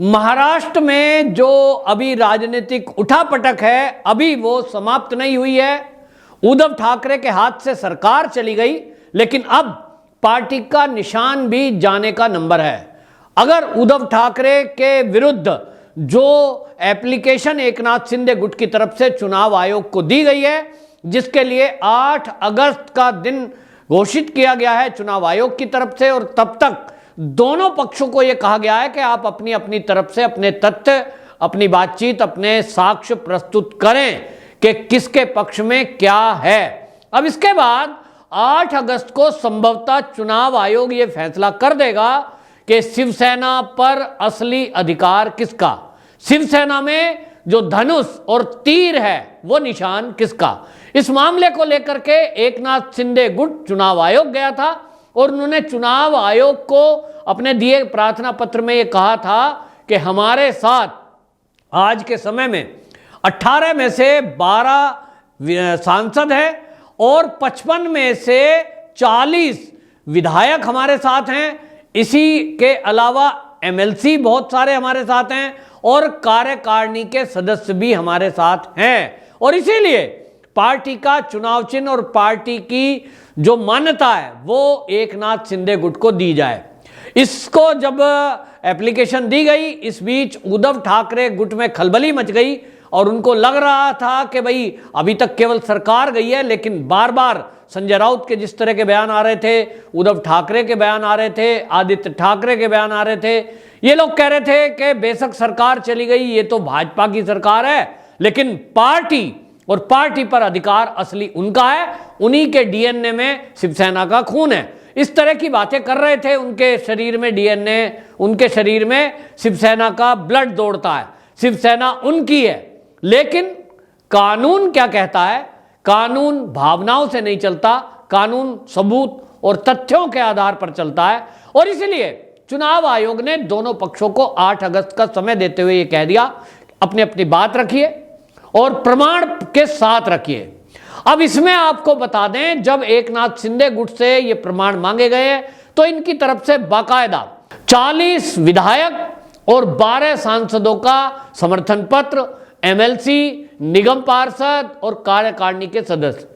महाराष्ट्र में जो अभी राजनीतिक उठापटक है अभी वो समाप्त नहीं हुई है। उद्धव ठाकरे के हाथ से सरकार चली गई, लेकिन अब पार्टी का निशान भी जाने का नंबर है। अगर उद्धव ठाकरे के विरुद्ध जो एप्लीकेशन एकनाथ शिंदे गुट की तरफ से चुनाव आयोग को दी गई है, जिसके लिए 8 अगस्त का दिन घोषित किया गया है चुनाव आयोग की तरफ से, और तब तक दोनों पक्षों को यह कहा गया है कि आप अपनी अपनी तरफ से अपने तथ्य, अपनी बातचीत, अपने साक्ष्य प्रस्तुत करें कि किसके पक्ष में क्या है। अब इसके बाद 8 अगस्त को संभवतः चुनाव आयोग यह फैसला कर देगा कि शिवसेना पर असली अधिकार किसका, शिवसेना में जो धनुष और तीर है वो निशान किसका। इस मामले को लेकर के एकनाथ शिंदे गुट चुनाव आयोग गया था और उन्होंने चुनाव आयोग को अपने दिए प्रार्थना पत्र में ये कहा था कि हमारे साथ आज के समय में 18 में से 12 सांसद हैं और 55 में से 40 विधायक हमारे साथ हैं। इसी के अलावा एमएलसी बहुत सारे हमारे साथ हैं और कार्यकारिणी के सदस्य भी हमारे साथ हैं, और इसीलिए पार्टी का चुनाव चिन्ह और पार्टी की जो मान्यता है वो एकनाथ शिंदे गुट को दी जाए। इसको जब एप्लीकेशन दी गई, इस बीच उद्धव ठाकरे गुट में खलबली मच गई और उनको लग रहा था कि भाई अभी तक केवल सरकार गई है, लेकिन बार बार संजय राउत के जिस तरह के बयान आ रहे थे, उद्धव ठाकरे के बयान आ रहे थे, आदित्य ठाकरे के बयान आ रहे थे, ये लोग कह रहे थे कि बेशक सरकार चली गई, ये तो भाजपा की सरकार है, लेकिन पार्टी और पार्टी पर अधिकार असली उनका है, उन्हीं के डीएनए में शिवसेना का खून है। इस तरह की बातें कर रहे थे। उनके शरीर में डीएनए, उनके शरीर में शिवसेना का ब्लड दौड़ता है, शिवसेना उनकी है। लेकिन कानून क्या कहता है? कानून भावनाओं से नहीं चलता, कानून सबूत और तथ्यों के आधार पर चलता है। और इसलिए चुनाव आयोग ने दोनों पक्षों को 8 अगस्त का समय देते हुए यह कह दिया, अपनी अपनी बात रखिए और प्रमाण के साथ रखिए। अब इसमें आपको बता दें, जब एकनाथ शिंदे गुट से ये प्रमाण मांगे गए तो इनकी तरफ से बाकायदा 40 विधायक और 12 सांसदों का समर्थन पत्र, एमएलसी, निगम पार्षद और कार्यकारिणी के सदस्य,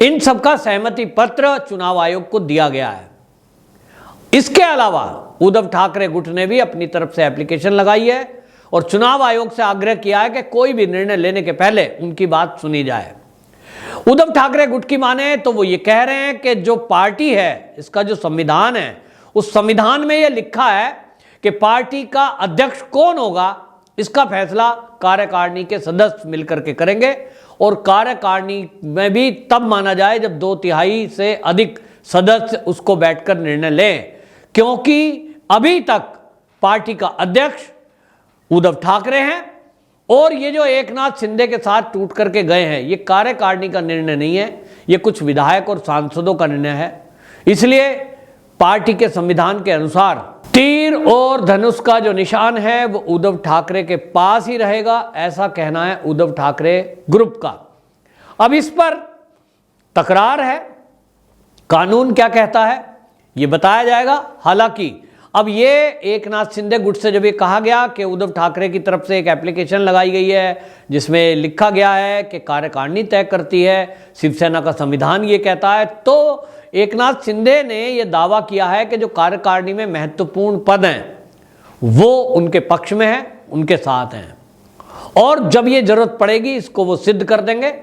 इन सबका सहमति पत्र चुनाव आयोग को दिया गया है। इसके अलावा उद्धव ठाकरे गुट ने भी अपनी तरफ से एप्लीकेशन लगाई है और चुनाव आयोग से आग्रह किया है कि कोई भी निर्णय लेने के पहले उनकी बात सुनी जाए। उद्धव ठाकरे गुट की माने तो वो ये कह रहे हैं कि जो पार्टी है, इसका जो संविधान है, उस संविधान में ये लिखा है कि पार्टी का अध्यक्ष कौन होगा, इसका फैसला कार्यकारिणी के सदस्य मिलकर के करेंगे, और कार्यकारिणी में भी तब माना जाए जब 2/3 से अधिक सदस्य उसको बैठकर निर्णय लें, क्योंकि अभी तक पार्टी का अध्यक्ष उद्धव ठाकरे हैं और ये जो एकनाथ शिंदे के साथ टूट करके गए हैं, ये कार्यकारिणी का निर्णय नहीं है, ये कुछ विधायक और सांसदों का निर्णय है। इसलिए पार्टी के संविधान के अनुसार तीर और धनुष का जो निशान है वो उद्धव ठाकरे के पास ही रहेगा, ऐसा कहना है उद्धव ठाकरे ग्रुप का। अब इस पर तकरार है, कानून क्या कहता है ये बताया जाएगा। हालांकि अब ये एकनाथ शिंदे गुट से जब ये कहा गया कि उद्धव ठाकरे की तरफ से एक एप्लीकेशन लगाई गई है जिसमें लिखा गया है कि कार्यकारिणी तय करती है, शिवसेना का संविधान ये कहता है, तो एकनाथ शिंदे ने यह दावा किया है कि जो कार्यकारिणी में महत्वपूर्ण पद हैं वो उनके पक्ष में है, उनके साथ हैं, और जब ये जरूरत पड़ेगी इसको वो सिद्ध कर देंगे।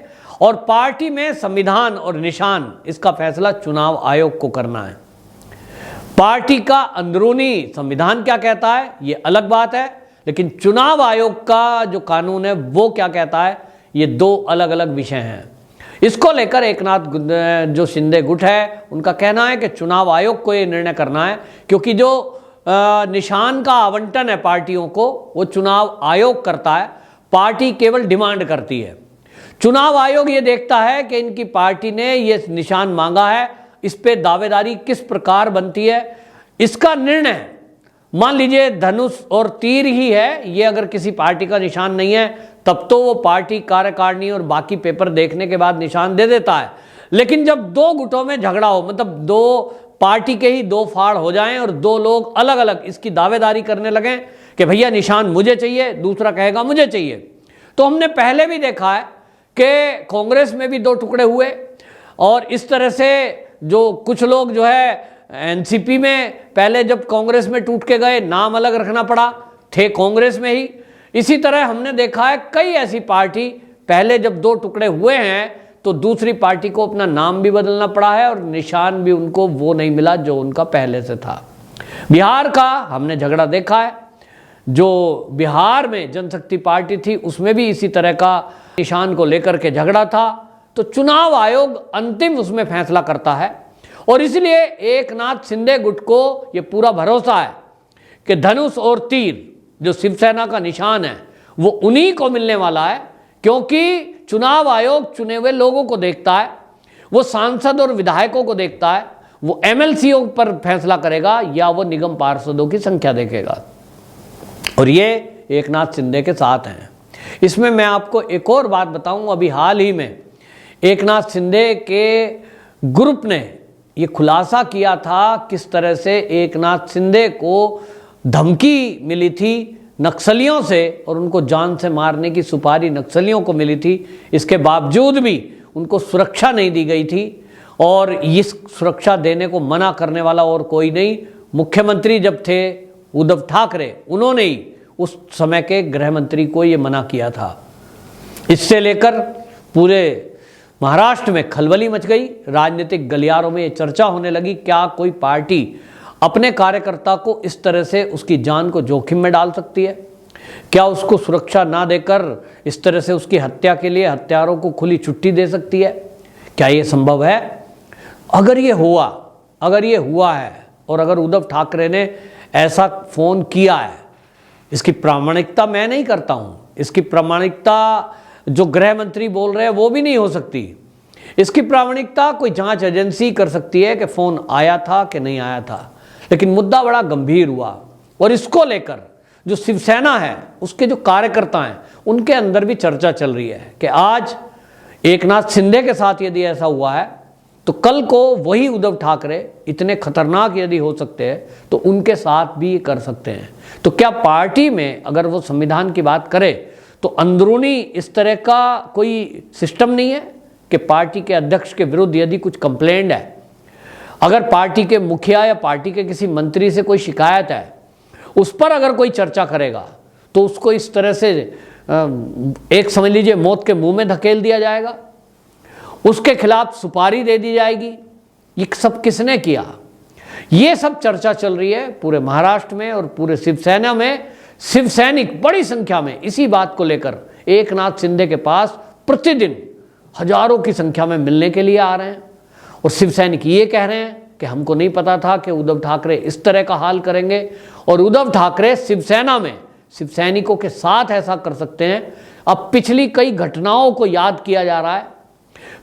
और पार्टी में संविधान और निशान, इसका फैसला चुनाव आयोग को करना है। पार्टी का अंदरूनी संविधान क्या कहता है ये अलग बात है, लेकिन चुनाव आयोग का जो कानून है वो क्या कहता है, ये 2 अलग अलग विषय हैं। इसको लेकर एकनाथ जो शिंदे गुट है उनका कहना है कि चुनाव आयोग को ये निर्णय करना है, क्योंकि जो निशान का आवंटन है पार्टियों को वो चुनाव आयोग करता है, पार्टी केवल डिमांड करती है। चुनाव आयोग ये देखता है कि इनकी पार्टी ने ये निशान मांगा है, इस पे दावेदारी किस प्रकार बनती है, इसका निर्णय मान लीजिए धनुष और तीर ही है, ये अगर किसी पार्टी का निशान नहीं है तब तो वो पार्टी कार्यकारिणी और बाकी पेपर देखने के बाद निशान दे देता है। लेकिन जब 2 गुटों में झगड़ा हो, मतलब 2 पार्टी के ही दो फाड़ हो जाएं और दो लोग अलग अलग इसकी दावेदारी करने लगें कि भैया निशान मुझे चाहिए, दूसरा कहेगा मुझे चाहिए। तो हमने पहले भी देखा है कि कांग्रेस में भी दो टुकड़े हुए और इस तरह से जो कुछ लोग जो है एनसीपी में पहले जब कांग्रेस में टूट के गए, नाम अलग रखना पड़ा, थे कांग्रेस में ही। इसी तरह हमने देखा है कई ऐसी पार्टी पहले जब दो टुकड़े हुए हैं तो दूसरी पार्टी को अपना नाम भी बदलना पड़ा है और निशान भी उनको वो नहीं मिला जो उनका पहले से था। बिहार का हमने झगड़ा देखा है, जो बिहार में जनशक्ति पार्टी थी उसमें भी इसी तरह का निशान को लेकर के झगड़ा था। तो चुनाव आयोग अंतिम उसमें फैसला करता है और इसलिए एकनाथ शिंदे गुट को ये पूरा भरोसा है कि धनुष और तीर जो शिवसेना का निशान है वो उन्हीं को मिलने वाला है, क्योंकि चुनाव आयोग चुने हुए लोगों को देखता है, वो सांसद और विधायकों को देखता है, वो एमएलसीओ पर फैसला करेगा या वो निगम पार्षदों की संख्या देखेगा। और ये एकनाथ शिंदे के साथ हैं। इसमें मैं आपको एक और बात बताऊं, अभी हाल ही में एकनाथ शिंदे के ग्रुप ने ये खुलासा किया था किस तरह से एकनाथ शिंदे को धमकी मिली थी नक्सलियों से और उनको जान से मारने की सुपारी नक्सलियों को मिली थी। इसके बावजूद भी उनको सुरक्षा नहीं दी गई थी और इस सुरक्षा देने को मना करने वाला और कोई नहीं, मुख्यमंत्री जब थे उद्धव ठाकरे, उन्होंने ही उस समय के गृह मंत्री को ये मना किया था। इससे लेकर पूरे महाराष्ट्र में खलबली मच गई, राजनीतिक गलियारों में ये चर्चा होने लगी क्या कोई पार्टी अपने कार्यकर्ता को इस तरह से उसकी जान को जोखिम में डाल सकती है? क्या उसको सुरक्षा ना देकर इस तरह से उसकी हत्या के लिए हत्यारों को खुली छुट्टी दे सकती है? क्या ये संभव है? अगर ये हुआ है और अगर उद्धव ठाकरे ने ऐसा फोन किया है, इसकी प्रामाणिकता मैं नहीं करता हूं, इसकी प्रामाणिकता जो गृह मंत्री बोल रहे हैं वो भी नहीं हो सकती। इसकी प्रामाणिकता कोई जांच एजेंसी कर सकती है कि फोन आया था कि नहीं आया था, लेकिन मुद्दा बड़ा गंभीर हुआ और इसको लेकर जो शिवसेना है उसके जो कार्यकर्ता हैं उनके अंदर भी चर्चा चल रही है कि आज एकनाथ शिंदे के साथ यदि ऐसा हुआ है तो कल को वही उद्धव ठाकरे इतने खतरनाक यदि हो सकते हैं तो उनके साथ भी ये कर सकते हैं। तो क्या पार्टी में अगर वो संविधान की बात करे तो अंदरूनी इस तरह का कोई सिस्टम नहीं है कि पार्टी के अध्यक्ष के विरुद्ध यदि कुछ कंप्लेंट है, अगर पार्टी के मुखिया या पार्टी के किसी मंत्री से कोई शिकायत है, उस पर अगर कोई चर्चा करेगा तो उसको इस तरह से एक समझ लीजिए मौत के मुंह में धकेल दिया जाएगा, उसके खिलाफ सुपारी दे दी जाएगी। ये सब किसने किया? ये सब चर्चा चल रही है पूरे महाराष्ट्र में और पूरे शिवसेना में। शिवसैनिक बड़ी संख्या में इसी बात को लेकर एकनाथ शिंदे के पास प्रतिदिन हजारों की संख्या में मिलने के लिए आ रहे हैं और शिवसैनिक ये कह रहे हैं कि हमको नहीं पता था कि उद्धव ठाकरे इस तरह का हाल करेंगे और उद्धव ठाकरे शिवसेना में शिवसैनिकों के साथ ऐसा कर सकते हैं। अब पिछली कई घटनाओं को याद किया जा रहा है,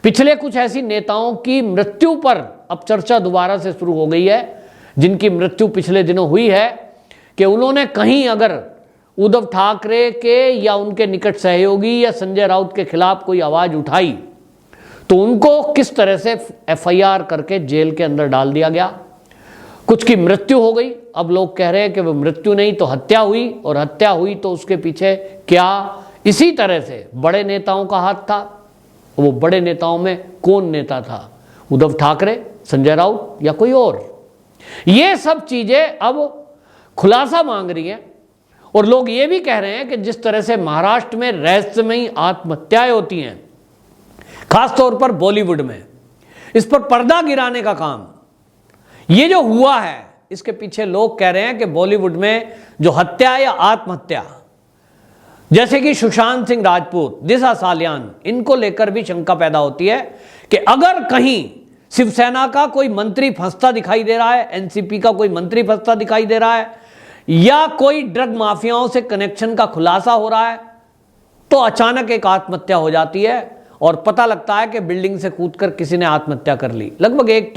पिछले कुछ ऐसी नेताओं की मृत्यु पर अब चर्चा दोबारा से शुरू हो गई है, जिनकी मृत्यु पिछले दिनों हुई है कि उन्होंने कहीं अगर उद्धव ठाकरे के या उनके निकट सहयोगी या संजय राउत के खिलाफ कोई आवाज उठाई तो उनको किस तरह से एफआईआर करके जेल के अंदर डाल दिया गया। कुछ की मृत्यु हो गई, अब लोग कह रहे हैं कि वो मृत्यु नहीं तो हत्या हुई, और हत्या हुई तो उसके पीछे क्या इसी तरह से बड़े नेताओं का हाथ था? वो बड़े नेताओं में कौन नेता था? उद्धव ठाकरे, संजय राउत या कोई और? ये सब चीजें अब खुलासा मांग रही हैं और लोग ये भी कह रहे हैं कि जिस तरह से महाराष्ट्र में रहस्यमयी आत्महत्याएं होती हैं, खासतौर पर बॉलीवुड में, इस पर पर्दा गिराने का काम ये जो हुआ है, इसके पीछे लोग कह रहे हैं कि बॉलीवुड में जो हत्या या आत्महत्या, जैसे कि सुशांत सिंह राजपूत, दिशा सालियान, इनको लेकर भी शंका पैदा होती है कि अगर कहीं शिवसेना का कोई मंत्री फंसता दिखाई दे रहा है, एनसीपी का कोई मंत्री फंसता दिखाई दे रहा है, या कोई ड्रग माफियाओं से कनेक्शन का खुलासा हो रहा है, तो अचानक एक आत्महत्या हो जाती है और पता लगता है कि बिल्डिंग से कूदकर किसी ने आत्महत्या कर ली। लगभग एक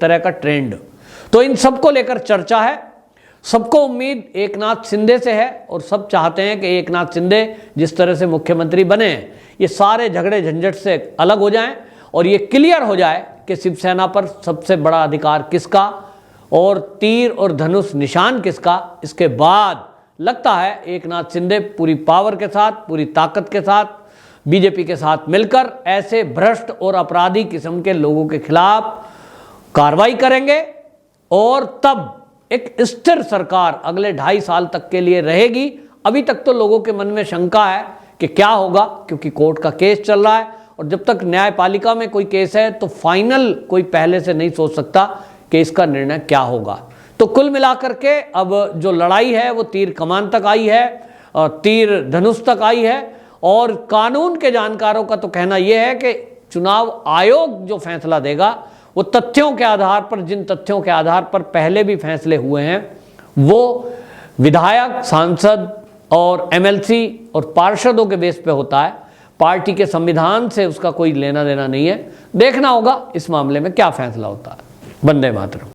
तरह का ट्रेंड। तो इन सबको लेकर चर्चा है, सबको उम्मीद एकनाथ शिंदे से है और सब चाहते हैं कि एकनाथ शिंदे जिस तरह से मुख्यमंत्री बने, ये सारे झगड़े झंझट से अलग हो जाएं और ये क्लियर हो जाए कि शिवसेना पर सबसे बड़ा अधिकार किसका और तीर और धनुष निशान किसका, इसके बाद लगता है एकनाथ शिंदे पूरी पावर के साथ, पूरी ताकत के साथ बीजेपी के साथ मिलकर ऐसे भ्रष्ट और अपराधी किस्म के लोगों के खिलाफ कार्रवाई करेंगे और तब एक स्थिर सरकार अगले 2.5 साल तक के लिए रहेगी। अभी तक तो लोगों के मन में शंका है कि क्या होगा, क्योंकि कोर्ट का केस चल रहा है और जब तक न्यायपालिका में कोई केस है तो फाइनल कोई पहले से नहीं सोच सकता कि इसका निर्णय क्या होगा। तो कुल मिलाकर के अब जो लड़ाई है वो तीर कमान तक आई है और तीर धनुष तक आई है और कानून के जानकारों का तो कहना यह है कि चुनाव आयोग जो फैसला देगा वो तथ्यों के आधार पर, जिन तथ्यों के आधार पर पहले भी फैसले हुए हैं, वो विधायक, सांसद और एमएलसी और पार्षदों के बेस पे होता है। पार्टी के संविधान से उसका कोई लेना देना नहीं है। देखना होगा इस मामले में क्या फैसला होता है। वंदे मातरम।